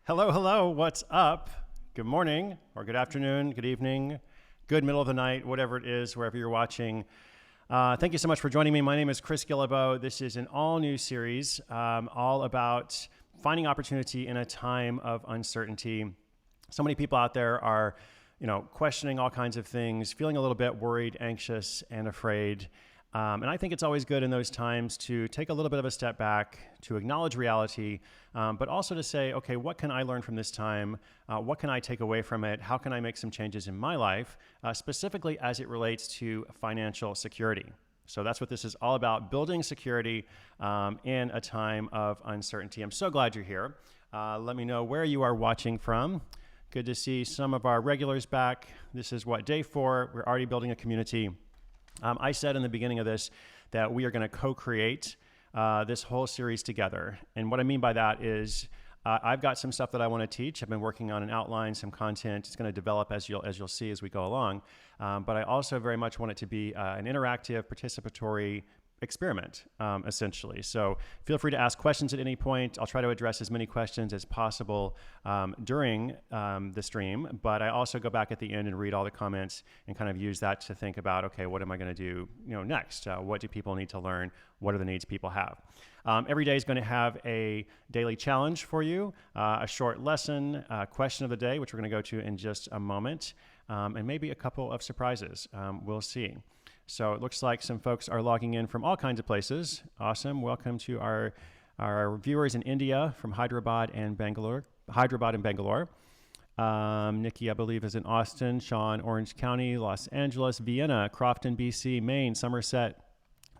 Hello, hello, what's up? Good morning, or good afternoon, good evening, good middle of the night, whatever it is, wherever you're watching. Thank you so much for joining me. My name is Chris Guillebeau. This is an all-new series all about finding opportunity in a time of uncertainty. So many people out there are, questioning all kinds of things, feeling a little bit worried, anxious, and afraid. And I think it's always good in those times to take a little bit of a step back, to acknowledge reality, but also to say, okay, what can I learn from this time? What can I take away from it? How can I make some changes in my life, specifically as it relates to financial security? So that's what this is all about, building security in a time of uncertainty. I'm so glad you're here. Let me know where you are watching from. Good to see some of our regulars back. This is day 4. We're already building a community. I said in the beginning of this that we are going to co-create this whole series together. And what I mean by that is I've got some stuff that I want to teach. I've been working on an outline, some content. It's going to develop as you'll see as we go along. But I also very much want it to be an interactive, participatory experiment, essentially. So feel free to ask questions at any point. I'll try to address as many questions as possible during the stream, but I also go back at the end and read all the comments and kind of use that to think about, okay, what am I going to do next? What do people need to learn? What are the needs people have? Every day is going to have a daily challenge for you, a short lesson, a question of the day, which we're going to go to in just a moment, and maybe a couple of surprises. We'll see. So it looks like some folks are logging in from all kinds of places. Awesome. Welcome to our viewers in India from Hyderabad and Bangalore. Nikki, I believe, is in Austin. Sean, Orange County, Los Angeles, Vienna, Crofton, BC, Maine, Somerset,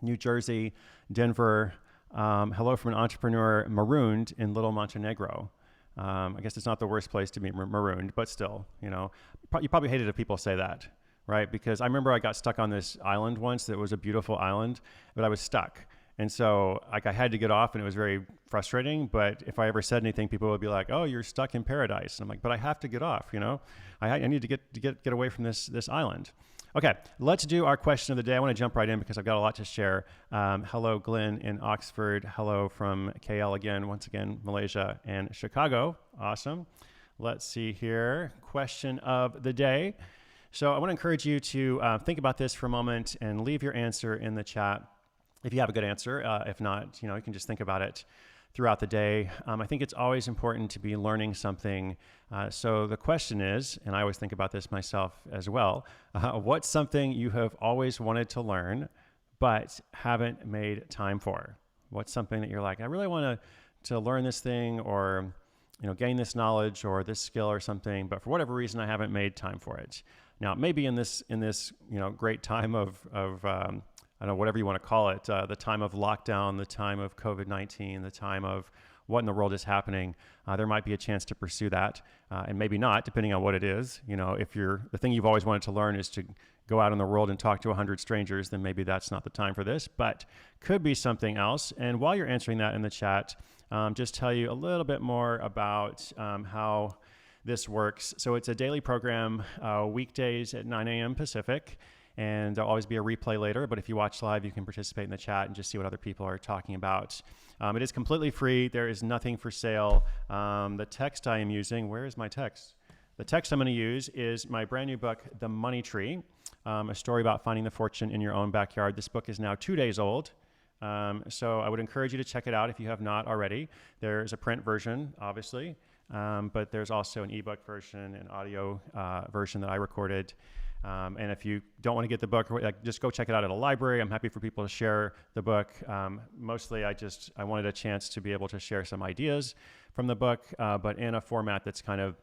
New Jersey, Denver. Hello from an entrepreneur marooned in Little Montenegro. I guess it's not the worst place to be marooned, but still, you probably hate it if people say that. Right? Because I remember I got stuck on this island once that was a beautiful island, but I was stuck. And so I had to get off and it was very frustrating. But if I ever said anything, people would be like, oh, you're stuck in paradise. And I'm like, but I have to get off, I need to get away from this island. Okay, let's do our question of the day. I want to jump right in because I've got a lot to share. Hello, Glenn in Oxford. Hello from KL again, once again, Malaysia and Chicago. Awesome. Let's see here. Question of the day. So I want to encourage you to think about this for a moment and leave your answer in the chat if you have a good answer. If not, you can just think about it throughout the day. I think it's always important to be learning something. So the question is, and I always think about this myself as well, what's something you have always wanted to learn but haven't made time for? What's something that you're like, I really want to learn this thing or gain this knowledge or this skill or something, but for whatever reason, I haven't made time for it. Now, maybe in this great time of I don't know, whatever you want to call it, the time of lockdown, the time of COVID-19, the time of what in the world is happening, there might be a chance to pursue that, and maybe not, depending on what it is. If the thing you've always wanted to learn is to go out in the world and talk to 100 strangers, then maybe that's not the time for this, but could be something else. And while you're answering that in the chat, just tell you a little bit more about how this works. So it's a daily program, weekdays at 9 a.m. Pacific, and there'll always be a replay later. But if you watch live, you can participate in the chat and just see what other people are talking about. It is completely free. There is nothing for sale. The text I am using, where is my text? The text I'm going to use is my brand new book, The Money Tree, a story about finding the fortune in your own backyard. This book is now 2 days old. So I would encourage you to check it out if you have not already. There's a print version, obviously. But there's also an ebook version, an audio version that I recorded. And if you don't want to get the book, just go check it out at a library. I'm happy for people to share the book. Mostly I wanted a chance to be able to share some ideas from the book, but in a format that's kind of,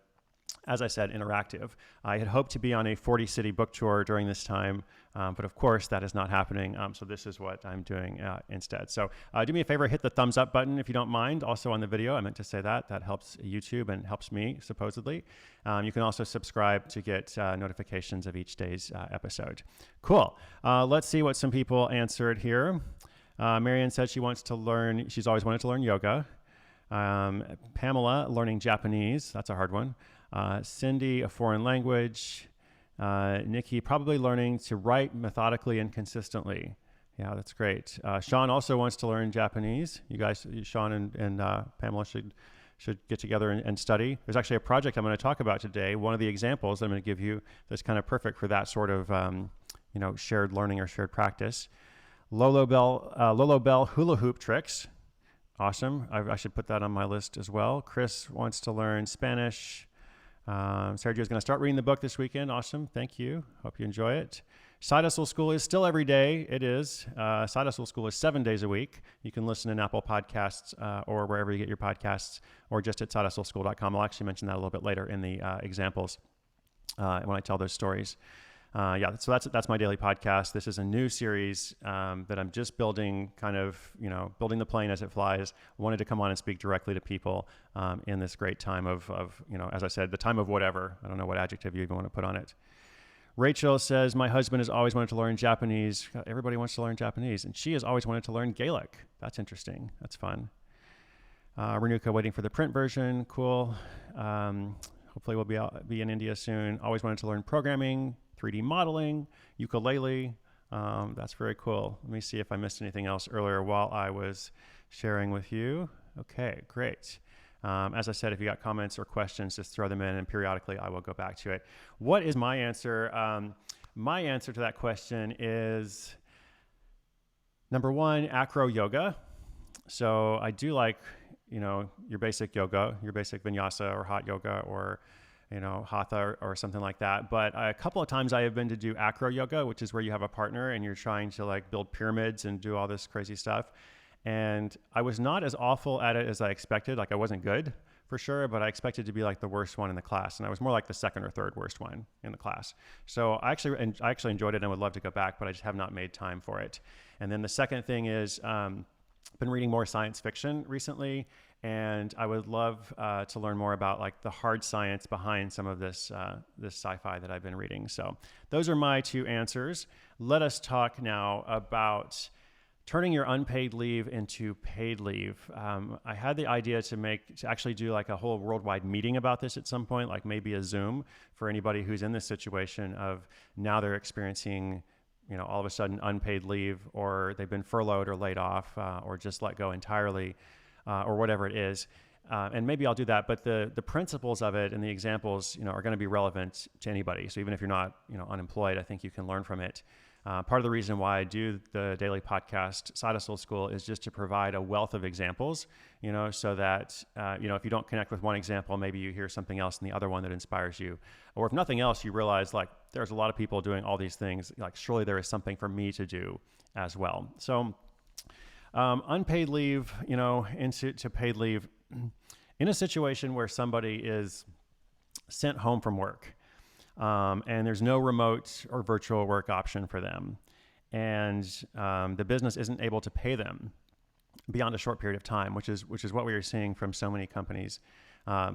as I said, interactive. I had hoped to be on a 40-city book tour during this time, but of course that is not happening. So this is what I'm doing instead. So do me a favor, hit the thumbs up button if you don't mind. Also on the video, I meant to say that. That helps YouTube and helps me, supposedly. You can also subscribe to get notifications of each day's episode. Cool. Let's see what some people answered here. Marianne said she's always wanted to learn yoga. Pamela, learning Japanese. That's a hard one. Cindy, a foreign language. Nikki, probably learning to write methodically and consistently. Yeah, that's great. Sean also wants to learn Japanese. You guys, Sean and Pamela should should get together and study. There's actually a project I'm going to talk about today. One of the examples I'm going to give you that's kind of perfect for that sort of shared learning or shared practice. Lolo Bell hula hoop tricks. Awesome. I should put that on my list as well. Chris wants to learn Spanish. Sergio's going to start reading the book this weekend. Awesome. Thank you. Hope you enjoy it. Side Hustle School is still every day. It is. Side Hustle School is 7 days a week. You can listen in Apple Podcasts or wherever you get your podcasts, or just at sidehustleschool.com. I'll actually mention that a little bit later in the examples when I tell those stories. So that's my daily podcast. This is a new series that I'm just building, building the plane as it flies. Wanted to come on and speak directly to people in this great time of as I said, the time of whatever. I don't know what adjective you even want to put on it. Rachel says, my husband has always wanted to learn Japanese. Everybody wants to learn Japanese. And she has always wanted to learn Gaelic. That's interesting. That's fun. Renuka waiting for the print version. Cool. Hopefully we'll be in India soon. Always wanted to learn programming, 3D modeling, ukulele. That's very cool. Let me see if I missed anything else earlier while I was sharing with you. Okay, great. As I said, if you got comments or questions, just throw them in, and periodically I will go back to it. What is my answer? My answer to that question is, number one, acro yoga. So I do like, your basic yoga, your basic vinyasa or hot yoga or, hatha or something like that. But a couple of times I have been to do acro yoga, which is where you have a partner and you're trying to build pyramids and do all this crazy stuff. And I was not as awful at it as I expected. I wasn't good for sure, but I expected to be the worst one in the class. And I was more the second or third worst one in the class. So I actually enjoyed it and would love to go back, but I just have not made time for it. And then the second thing is, been reading more science fiction recently, and I would love to learn more about the hard science behind some of this sci-fi that I've been reading. So those are my two answers. Let us talk now about turning your unpaid leave into paid leave. I had the idea to actually do a whole worldwide meeting about this at some point, maybe a Zoom for anybody who's in this situation of now they're experiencing, all of a sudden unpaid leave, or they've been furloughed or laid off, or just let go entirely, or whatever it is. And maybe I'll do that, but the principles of it and the examples, are going to be relevant to anybody. So even if you're not, unemployed, I think you can learn from it. Part of the reason why I do the daily podcast, Side Hustle School, is just to provide a wealth of examples, so that, if you don't connect with one example, maybe you hear something else in the other one that inspires you. Or if nothing else, you realize there's a lot of people doing all these things. Surely there is something for me to do as well. So unpaid leave, into paid leave in a situation where somebody is sent home from work. And there's no remote or virtual work option for them. And the business isn't able to pay them beyond a short period of time, which is what we are seeing from so many companies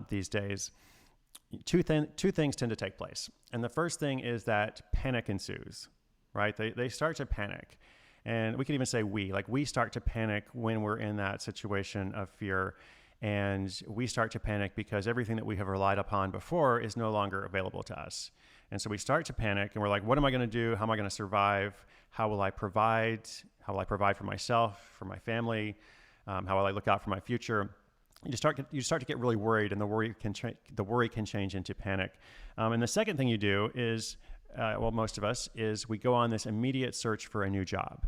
these days. Two things tend to take place. And the first thing is that panic ensues, right? They start to panic. And we could even say we start to panic when we're in that situation of fear. And we start to panic because everything that we have relied upon before is no longer available to us. And so we start to panic and we're like, what am I going to do? How am I going to survive? How will I provide? How will I provide for myself, for my family? How will I look out for my future? You start to get really worried, and the worry can change into panic. And the second thing you do is, most of us, is we go on this immediate search for a new job.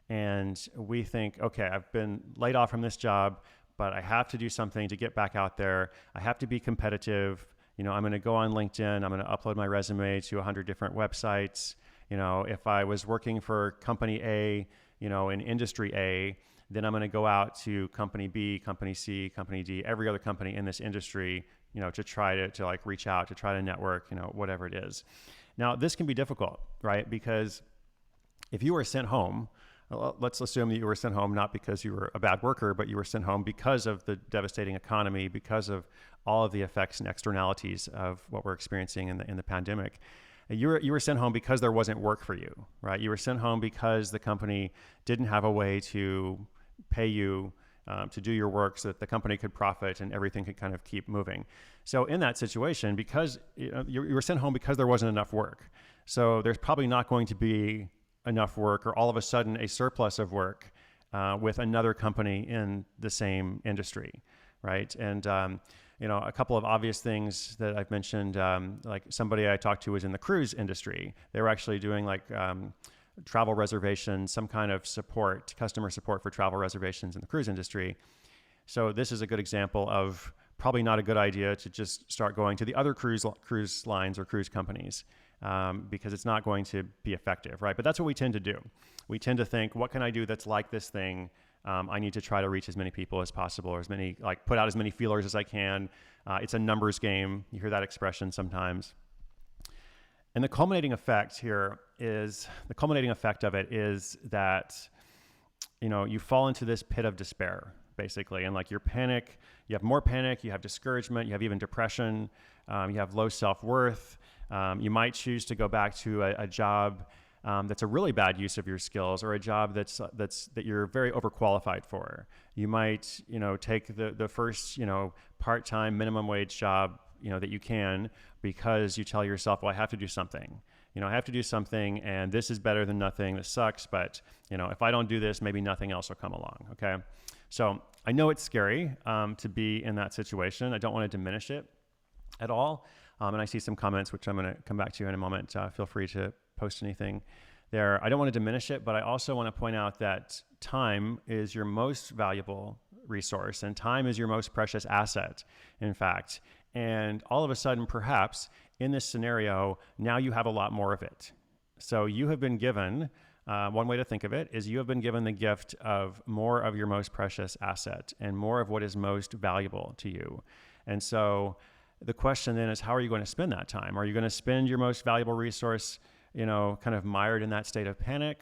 And we think, okay, I've been laid off from this job, but I have to do something to get back out there. I have to be competitive. I'm going to go on LinkedIn. I'm going to upload my resume to 100 different websites. If I was working for company A, in industry A, then I'm going to go out to company B, company C, company D, every other company in this industry, to try to reach out, to try to network, whatever it is. Now, this can be difficult, right? Because if you were sent home, let's assume that you were sent home not because you were a bad worker, but you were sent home because of the devastating economy, because of all of the effects and externalities of what we're experiencing in the pandemic. You were sent home because there wasn't work for you, right? You were sent home because the company didn't have a way to pay you to do your work so that the company could profit and everything could kind of keep moving. So in that situation, because you were sent home because there wasn't enough work, so there's probably not going to be enough work, or all of a sudden a surplus of work with another company in the same industry, right? And a couple of obvious things that I've mentioned, like somebody I talked to was in the cruise industry. They were actually doing like travel reservations, some kind of support, customer support for travel reservations in the cruise industry. So this is a good example of probably not a good idea to just start going to the other cruise lines or cruise companies, because it's not going to be effective, right? But that's what we tend to do. We tend to think, what can I do that's like this thing? I need to try to reach as many people as possible, or put out as many feelers as I can. It's a numbers game. You hear that expression sometimes. And the culminating effect of it is that, you fall into this pit of despair, basically. And like you have more panic, you have discouragement, you have even depression, you have low self-worth. You might choose to go back to a job that's a really bad use of your skills, or a job that you're very overqualified for. You might, take the first, part-time minimum wage job, that you can, because you tell yourself, well, I have to do something. I have to do something, and this is better than nothing. This sucks, but if I don't do this, maybe nothing else will come along. Okay, so I know it's scary to be in that situation. I don't want to diminish it at all. And I see some comments, which I'm going to come back to in a moment. Feel free to post anything there. I don't want to diminish it, but I also want to point out that time is your most valuable resource, and time is your most precious asset, in fact. And all of a sudden, perhaps in this scenario, now you have a lot more of it. So you have been given, one way to think of it is you have been given the gift of more of your most precious asset and more of what is most valuable to you. And so the question then is, how are you going to spend that time? Are you going to spend your most valuable resource, kind of mired in that state of panic?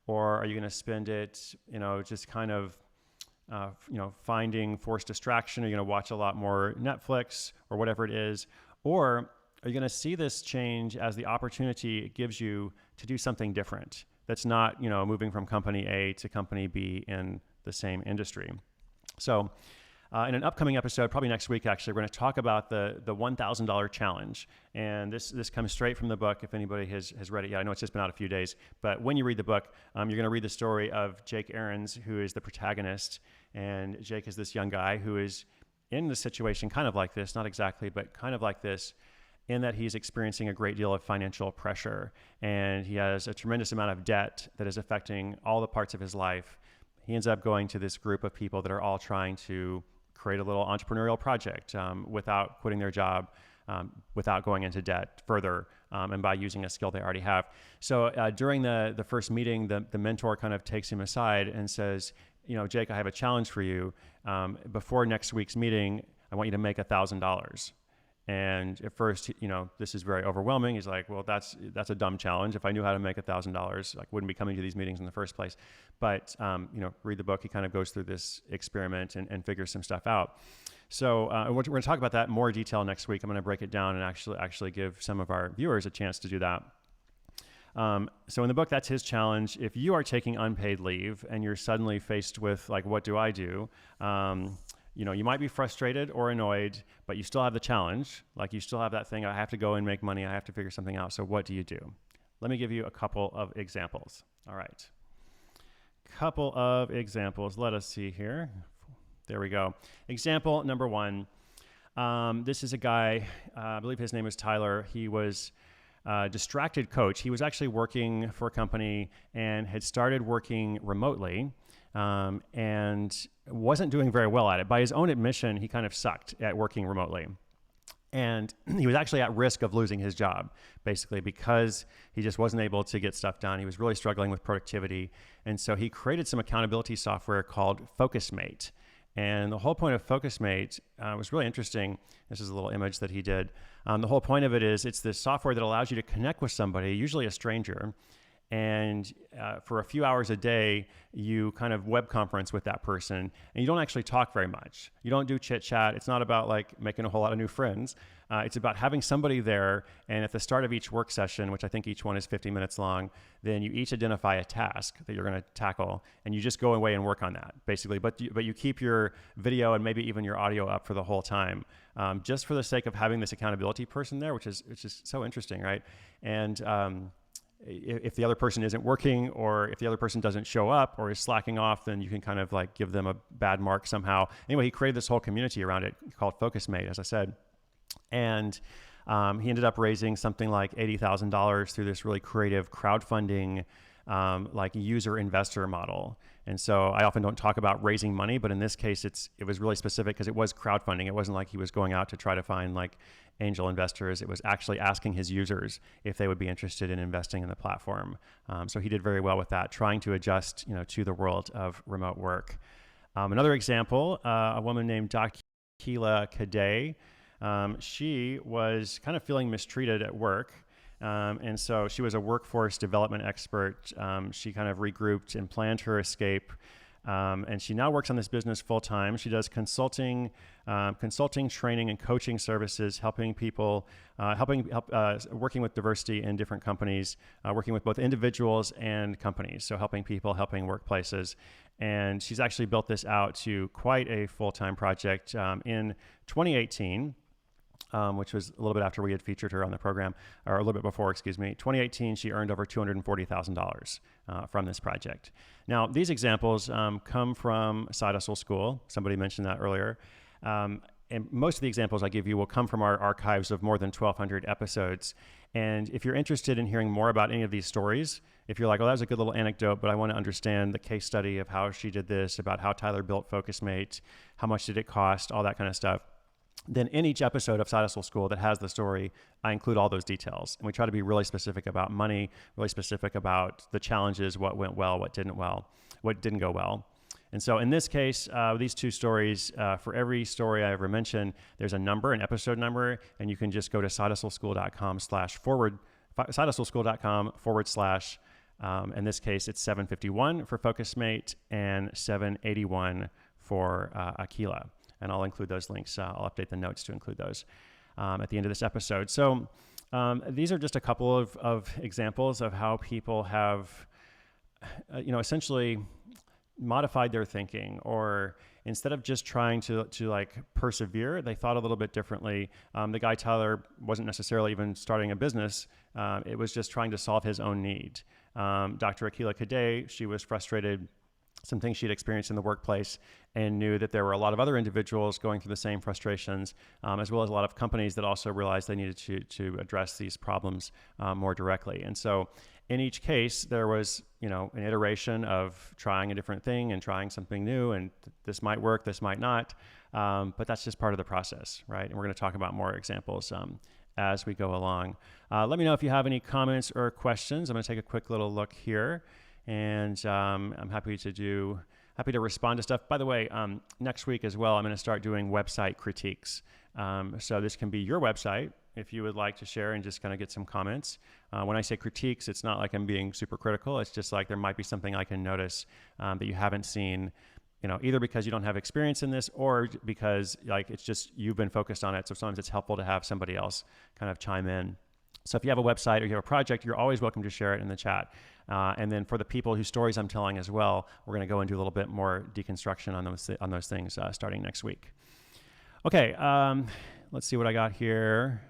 Or are you going to spend it, just kind of, finding forced distraction? Are you going to watch a lot more Netflix or whatever it is? Or are you going to see this change as the opportunity it gives you to do something different that's not, moving from company A to company B in the same industry? So in an upcoming episode, probably next week, actually, we're going to talk about the $1,000 challenge. And this comes straight from the book, if anybody has read it yet. I know it's just been out a few days. But when you read the book, you're going to read the story of Jake Aarons, who is the protagonist. And Jake is this young guy who is in the situation kind of like this, not exactly, but kind of like this, in that he's experiencing a great deal of financial pressure. And he has a tremendous amount of debt that is affecting all the parts of his life. He ends up going to this group of people that are all trying to create a little entrepreneurial project without quitting their job, without going into debt further, and by using a skill they already have. So during the first meeting, the mentor kind of takes him aside and says, Jake, I have a challenge for you. Before next week's meeting, I want you to make $1,000. And at first, this is very overwhelming. He's like, well, that's a dumb challenge. If I knew how to make $1,000, I wouldn't be coming to these meetings in the first place. But, read the book. He kind of goes through this experiment and figures some stuff out. So we're going to talk about that in more detail next week. I'm going to break it down and actually give some of our viewers a chance to do that. So in the book, that's his challenge. If you are taking unpaid leave and you're suddenly faced with, like, what do I do? You might be frustrated or annoyed, but you still have the challenge. Like, you still have that thing, I have to go and make money. I have to figure something out. So what do you do? Let me give you a couple of examples. All right. Couple of examples. Let us see here. There we go. Example number one. This is a guy, I believe his name is Tyler. He was a distracted coach. He was actually working for a company and had started working remotely. And wasn't doing very well at it. By his own admission, he kind of sucked at working remotely. And he was actually at risk of losing his job, basically, because he just wasn't able to get stuff done. He was really struggling with productivity. And so he created some accountability software called FocusMate. And the whole point of FocusMate was really interesting. This is a little image that he did. The whole point of it is it's this software that allows you to connect with somebody, usually a stranger, and for a few hours a day, you kind of web conference with that person, and you don't actually talk very much. You don't do chit chat. It's not about like making a whole lot of new friends. It's about having somebody there, and at the start of each work session, which I think each one is 50 minutes long, then you each identify a task that you're going to tackle, and you just go away and work on that, basically. But you keep your video and maybe even your audio up for the whole time, just for the sake of having this accountability person there, which is so interesting, right? And if the other person isn't working, or if the other person doesn't show up or is slacking off, then you can kind of like give them a bad mark somehow. Anyway, he created this whole community around it called FocusMate, as I said. And he ended up raising something like $80,000 through this really creative crowdfunding, like user investor model. And so I often don't talk about raising money, but in this case, it was really specific because it was crowdfunding. It wasn't like he was going out to try to find like angel investors. It was actually asking his users if they would be interested in investing in the platform. So he did very well with that, trying to adjust, to the world of remote work. Another example, a woman named Dakila Kadei. She was kind of feeling mistreated at work. And so she was a workforce development expert. She kind of regrouped and planned her escape. And she now works on this business full time. She does consulting, training, and coaching services, helping people, working with diversity in different companies, working with both individuals and companies. So helping people, helping workplaces. And she's actually built this out to quite a full-time project in 2018. Which was a little bit after we had featured her on the program, or a little bit before, 2018, she earned over $240,000 from this project. Now, these examples come from Side Hustle School. Somebody mentioned that earlier. And most of the examples I give you will come from our archives of more than 1,200 episodes. And if you're interested in hearing more about any of these stories, if you're like, oh, that was a good little anecdote, but I want to understand the case study of how she did this, about how Tyler built FocusMate, how much did it cost, all that kind of stuff, then in each episode of Side Hustle School that has the story, I include all those details. And we try to be really specific about money, really specific about the challenges, what went well, what didn't go well. And so in this case, these two stories, for every story I ever mention, there's a number, an episode number, and you can just go to sidehustleschool.com/, in this case, it's 751 for FocusMate and 781 for Aquila. And I'll include those links. I'll update the notes to include those at the end of this episode. So these are just a couple of examples of how people have, essentially modified their thinking, or instead of just trying to like persevere, they thought a little bit differently. The guy Tyler wasn't necessarily even starting a business. It was just trying to solve his own need. Dr. Aquila Kadei, she was frustrated, some things she'd experienced in the workplace, and knew that there were a lot of other individuals going through the same frustrations, as well as a lot of companies that also realized they needed to address these problems more directly. And so in each case, there was, an iteration of trying a different thing and trying something new, and this might work, this might not, but that's just part of the process, right? And we're going to talk about more examples as we go along. Let me know if you have any comments or questions. I'm going to take a quick little look here. And I'm happy to respond to stuff. By the way, next week as well, I'm going to start doing website critiques. So this can be your website if you would like to share and just kind of get some comments. When I say critiques, it's not like I'm being super critical. It's just like there might be something I can notice that you haven't seen, either because you don't have experience in this, or because like it's just you've been focused on it. So sometimes it's helpful to have somebody else kind of chime in. So if you have a website or you have a project, you're always welcome to share it in the chat. And then for the people whose stories I'm telling as well, we're going to go and do a little bit more deconstruction on those things starting next week. Okay, let's see what I got here.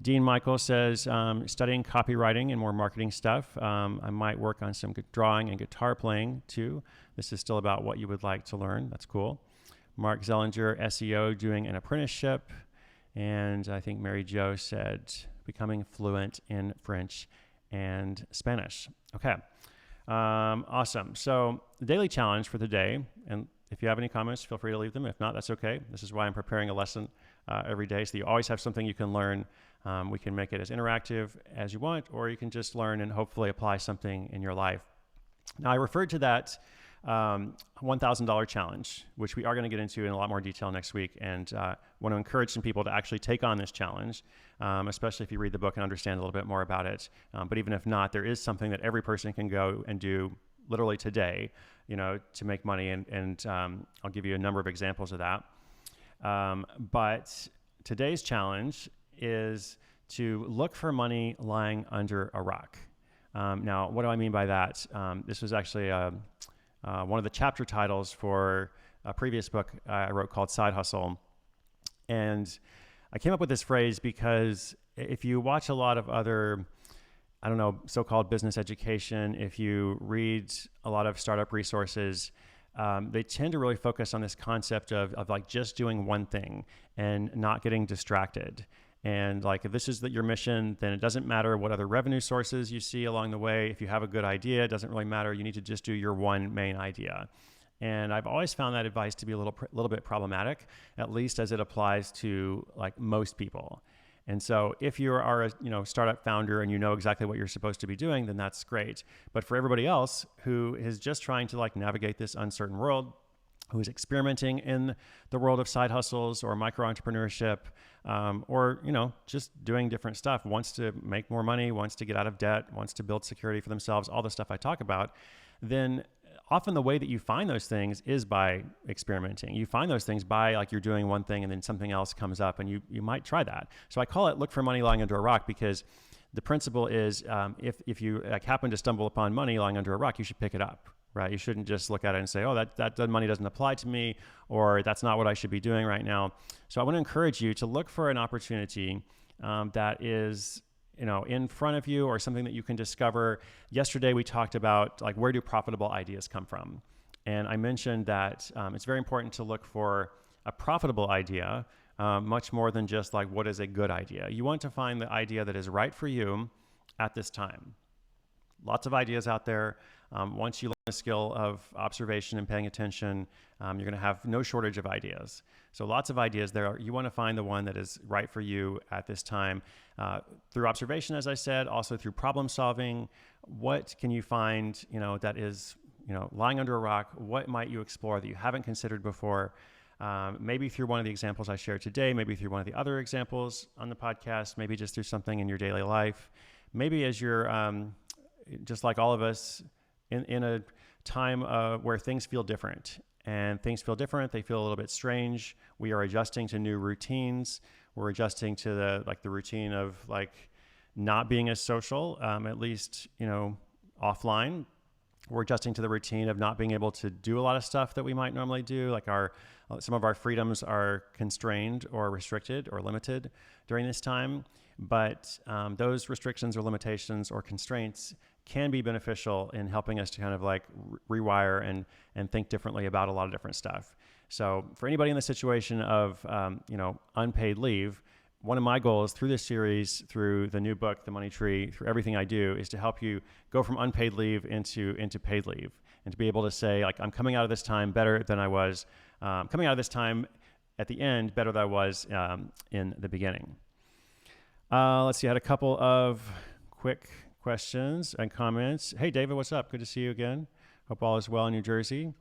Dean Michael says, studying copywriting and more marketing stuff. I might work on some drawing and guitar playing too. This is still about what you would like to learn. That's cool. Mark Zellinger, SEO, doing an apprenticeship. And I think Mary Jo said, becoming fluent in French and Spanish. Okay, awesome. So the daily challenge for the day, and if you have any comments, feel free to leave them. If not, that's okay. This is why I'm preparing a lesson every day, so you always have something you can learn. We can make it as interactive as you want, or you can just learn and hopefully apply something in your life. Now, I referred to that $1,000 challenge, which we are going to get into in a lot more detail next week, and want to encourage some people to actually take on this challenge, especially if you read the book and understand a little bit more about it. But even if not, there is something that every person can go and do literally today, to make money, and I'll give you a number of examples of that. But today's challenge is to look for money lying under a rock. Now, what do I mean by that? This was actually one of the chapter titles for a previous book I wrote called Side Hustle. And I came up with this phrase because if you watch a lot of other I don't know, so-called business education, if you read a lot of startup resources, they tend to really focus on this concept of like just doing one thing and not getting distracted. And like, if this is your mission, then it doesn't matter what other revenue sources you see along the way. If you have a good idea, it doesn't really matter. You need to just do your one main idea. And I've always found that advice to be a little bit problematic, at least as it applies to like most people. And so if you are a startup founder and you know exactly what you're supposed to be doing, then that's great. But for everybody else who is just trying to like navigate this uncertain world, who is experimenting in the world of side hustles or micro-entrepreneurship, or just doing different stuff, wants to make more money, wants to get out of debt, wants to build security for themselves, all the stuff I talk about, then often the way that you find those things is by experimenting. You find those things by like you're doing one thing and then something else comes up and you might try that. So I call it look for money lying under a rock, because the principle is if you like happen to stumble upon money lying under a rock, you should pick it up, right? You shouldn't just look at it and say, oh, that money doesn't apply to me, or that's not what I should be doing right now. So I want to encourage you to look for an opportunity that is in front of you, or something that you can discover. Yesterday, we talked about like, where do profitable ideas come from? And I mentioned that it's very important to look for a profitable idea, much more than just like, what is a good idea? You want to find the idea that is right for you at this time. Lots of ideas out there. Once you learn the skill of observation and paying attention, you're going to have no shortage of ideas. So lots of ideas there. You want to find the one that is right for you at this time. Through observation, as I said, also through problem solving. What can you find, that is, lying under a rock? What might you explore that you haven't considered before? Maybe through one of the examples I shared today, maybe through one of the other examples on the podcast, maybe just through something in your daily life. Maybe as you're, just like all of us, in a time where things feel different. And things feel different. They feel a little bit strange. We are adjusting to new routines. We're adjusting to the routine of like not being as social, at least, offline. We're adjusting to the routine of not being able to do a lot of stuff that we might normally do. Like some of our freedoms are constrained or restricted or limited during this time. But those restrictions or limitations or constraints can be beneficial in helping us to kind of like rewire and think differently about a lot of different stuff. So for anybody in the situation of, unpaid leave, one of my goals through this series, through the new book, The Money Tree, through everything I do, is to help you go from unpaid leave into paid leave, and to be able to say, like, I'm coming out of this time better than I was, coming out of this time at the end better than I was in the beginning. Let's see, I had a couple of quick questions and comments. Hey, David, what's up? Good to see you again. Hope all is well in New Jersey.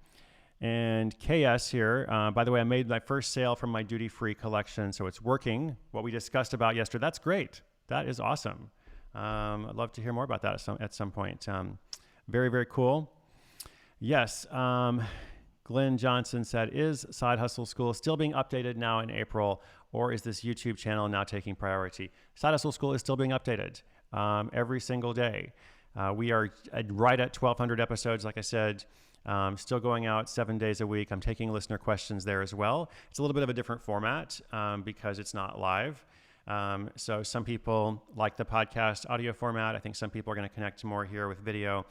And KS here, by the way, I made my first sale from my duty-free collection, so it's working. What we discussed about yesterday, that's great. That is awesome. I'd love to hear more about that at some point. Very, very cool. Yes, Glenn Johnson said, is Side Hustle School still being updated now in April, or is this YouTube channel now taking priority? Side Hustle School is still being updated every single day. We are right at 1,200 episodes, like I said, still going out 7 days a week. I'm taking listener questions there as well. It's a little bit of a different format because it's not live. So some people like the podcast audio format. I think some people are going to connect more here with video.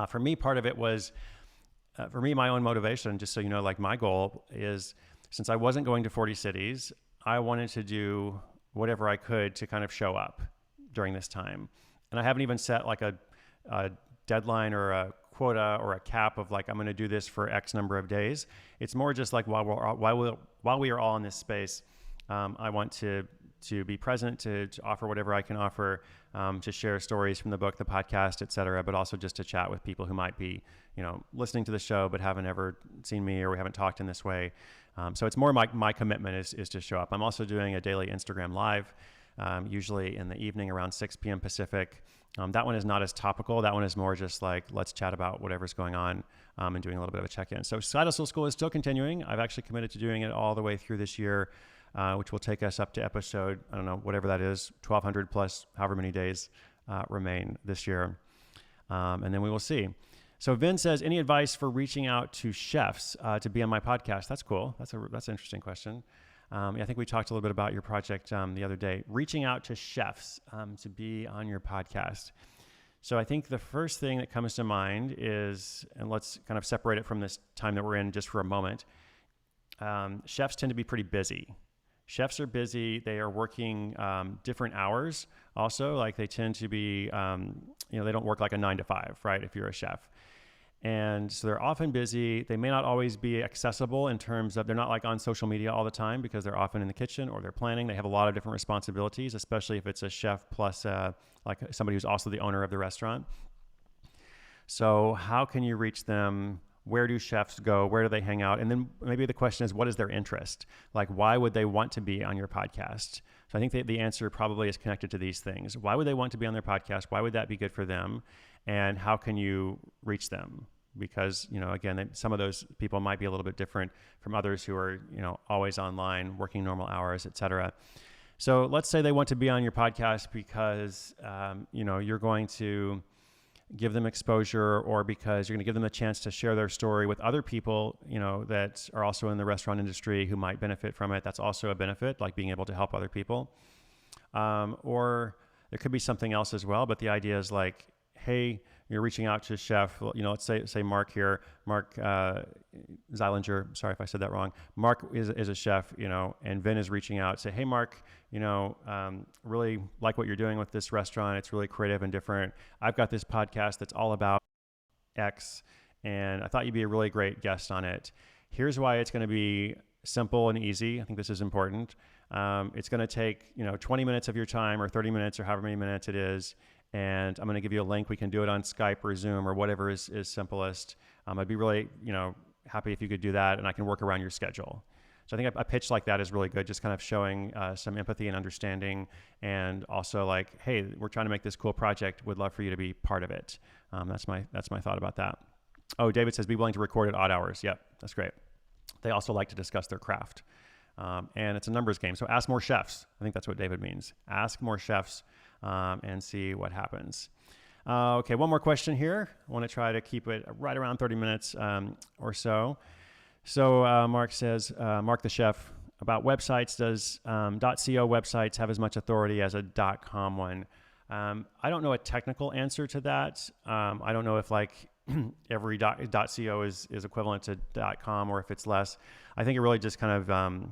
For me, part of it was, my own motivation, just so you know, like my goal is, since I wasn't going to 40 cities, I wanted to do whatever I could to kind of show up during this time. And I haven't even set like a deadline or a quota or a cap of like, I'm going to do this for X number of days. It's more just like while we are all in this space, I want to be present, to offer whatever I can offer, to share stories from the book, the podcast, et cetera, but also just to chat with people who might be, listening to the show, but haven't ever seen me, or we haven't talked in this way. So it's more my commitment is to show up. I'm also doing a daily Instagram live, usually in the evening around 6 p.m. Pacific. That one is not as topical. That one is more just like, let's chat about whatever's going on, and doing a little bit of a check-in. So Side Hustle School is still continuing. I've actually committed to doing it all the way through this year, which will take us up to episode, I don't know, whatever that is, 1,200 plus however many days remain this year. And then we will see. So Vin says, any advice for reaching out to chefs to be on my podcast? That's cool. That's an interesting question. I think we talked a little bit about your project the other day, reaching out to chefs to be on your podcast. So I think the first thing that comes to mind is, and let's kind of separate it from this time that we're in just for a moment. Chefs tend to be pretty busy. Chefs are busy. They are working different hours. Also, like they tend to be, they don't work like a 9 to 5, right? If you're a chef. And so they're often busy. They may not always be accessible in terms of, they're not like on social media all the time because they're often in the kitchen or they're planning. They have a lot of different responsibilities, especially if it's a chef plus like somebody who's also the owner of the restaurant. So how can you reach them? Where do chefs go? Where do they hang out? And then maybe the question is, what is their interest? Like, why would they want to be on your podcast? So I think the answer probably is connected to these things. Why would they want to be on their podcast? Why would that be good for them? And how can you reach them? Because, again, some of those people might be a little bit different from others who are, always online, working normal hours, et cetera. So let's say they want to be on your podcast because, you're going to give them exposure, or because you're going to give them a chance to share their story with other people, that are also in the restaurant industry who might benefit from it. That's also a benefit, like being able to help other people. Or there could be something else as well. But the idea is like, hey, you're reaching out to a chef, let's say Mark here, Mark Zeilinger, sorry if I said that wrong. Mark is a chef, and Vin is reaching out, say, hey, Mark, really like what you're doing with this restaurant. It's really creative and different. I've got this podcast that's all about X, and I thought you'd be a really great guest on it. Here's why it's going to be simple and easy. I think this is important. It's going to take, 20 minutes of your time or 30 minutes or however many minutes it is. And I'm going to give you a link. We can do it on Skype or Zoom or whatever is simplest. I'd be really, happy if you could do that, and I can work around your schedule. So I think a pitch like that is really good, just kind of showing some empathy and understanding, and also like, hey, we're trying to make this cool project. Would love for you to be part of it. That's my thought about that. Oh, David says, be willing to record at odd hours. Yep, that's great. They also like to discuss their craft. And it's a numbers game. So ask more chefs. I think that's what David means. Ask more chefs and see what happens. Okay, one more question here. I want to try to keep it right around 30 minutes or so. So Mark says, Mark the chef, about websites, does .co websites have as much authority as a .com one? I don't know a technical answer to that. I don't know if like every .co is equivalent to .com or if it's less. I think it really just kind of,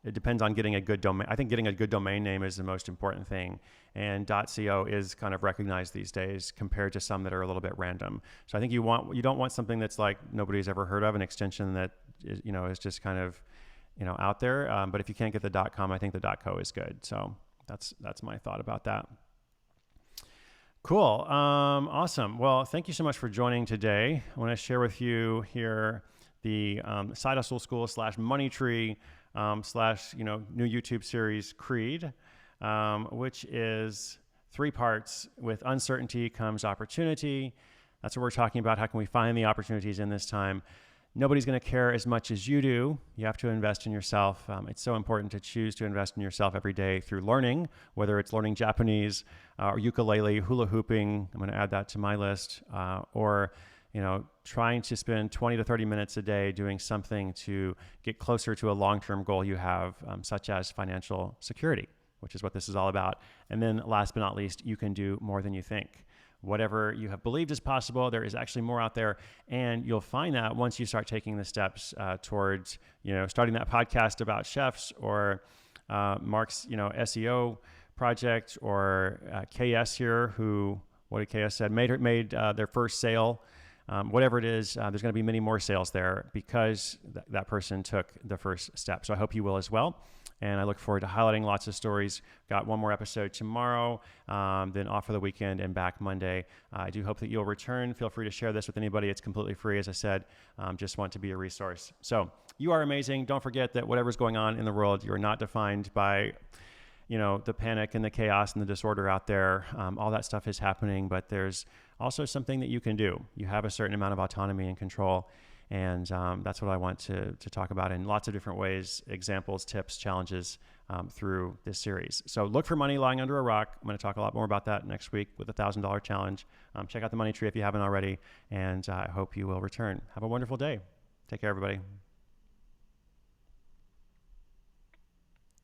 it depends on getting a good domain. I think getting a good domain name is the most important thing. And .co is kind of recognized these days compared to some that are a little bit random. So I think you don't want something that's like nobody's ever heard of, an extension that is just kind of, out there. But if you can't get the .com, I think the .co is good. So that's my thought about that. Cool. Awesome. Well, thank you so much for joining today. I want to share with you here the Side Hustle School / Money Tree / new YouTube series Creed, which is 3 parts. With uncertainty comes opportunity. That's what we're talking about. How can we find the opportunities in this time? Nobody's going to care as much as you do. You have to invest in yourself. It's so important to choose to invest in yourself every day through learning, whether it's learning Japanese or ukulele, hula hooping. I'm going to add that to my list. Or trying to spend 20 to 30 minutes a day doing something to get closer to a long-term goal you have, such as financial security, which is what this is all about. And then last but not least, you can do more than you think. Whatever you have believed is possible, there is actually more out there. And you'll find that once you start taking the steps towards, starting that podcast about chefs, or Mark's, SEO project, or KS here, who, what did KS said, made their first sale. Whatever it is, there's going to be many more sales there because that person took the first step. So I hope you will as well. And I look forward to highlighting lots of stories. Got one more episode tomorrow, then off for the weekend and back Monday. I do hope that you'll return. Feel free to share this with anybody. It's completely free, as I said. Just want to be a resource. So you are amazing. Don't forget that whatever's going on in the world, you're not defined by the panic and the chaos and the disorder out there. All that stuff is happening, but there's also something that you can do. You have a certain amount of autonomy and control. And that's what I want to talk about in lots of different ways, examples, tips, challenges through this series. So look for money lying under a rock. I'm going to talk a lot more about that next week with the $1,000 challenge. Check out the Money Tree if you haven't already. And I hope you will return. Have a wonderful day. Take care, everybody.